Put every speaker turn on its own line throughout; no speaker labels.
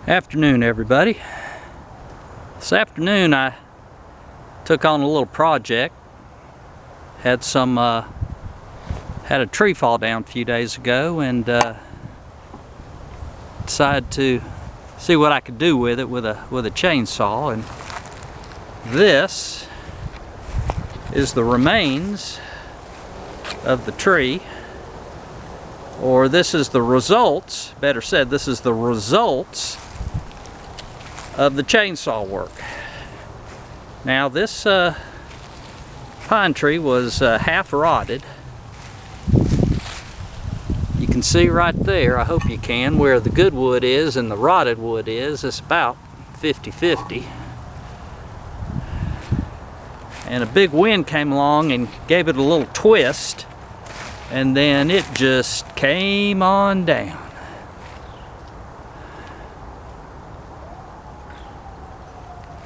Afternoon, everybody. This afternoon I took on a little project. Had a tree fall down a few days ago and decided to see what I could do with it with a chainsaw. And this is the remains of the tree, or this is the results, better said, this is the results of the chainsaw work. Now this pine tree was half rotted. You can see right there, I hope you can, where the good wood is and the rotted wood is. It's about 50-50. And a big wind came along and gave it a little twist, and then it just came on down.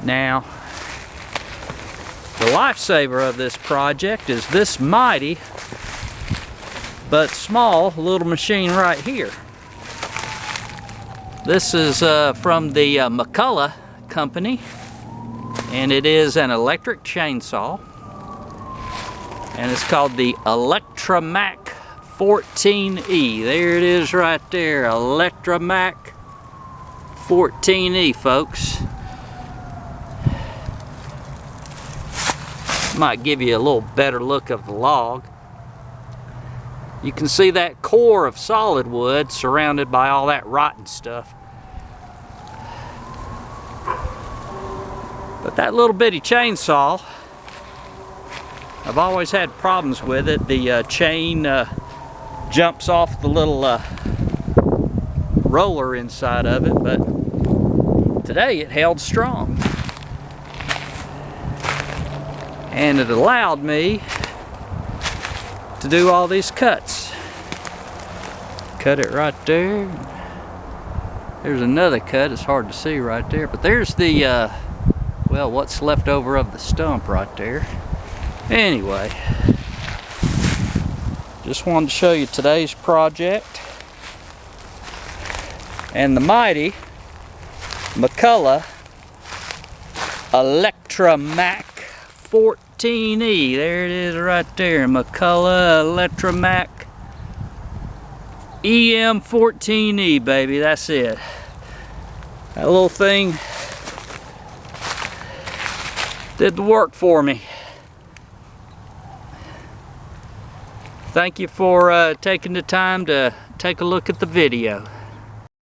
Now, the lifesaver of this project is this mighty but small little machine right here. This is from the McCullouch company, and it is an electric chainsaw, and it's called the McCullouch EM14E. There it is right there, McCullouch EM14E, folks. Might give you a little better look of the log. You can see that core of solid wood surrounded by all that rotten stuff. But that little bitty chainsaw, I've always had problems with it. The chain jumps off the little roller inside of it, but today it held strong. And it allowed me to do all these cuts. Cut it right there. There's another cut, it's hard to see right there, but there's the, well, what's left over of the stump right there. Anyway, just wanted to show you today's project. And the mighty McCullouch EM14E. There it is right there. McCullouch EM14E, baby. That's it. That little thing did the work for me. Thank you for taking the time to take a look at the video.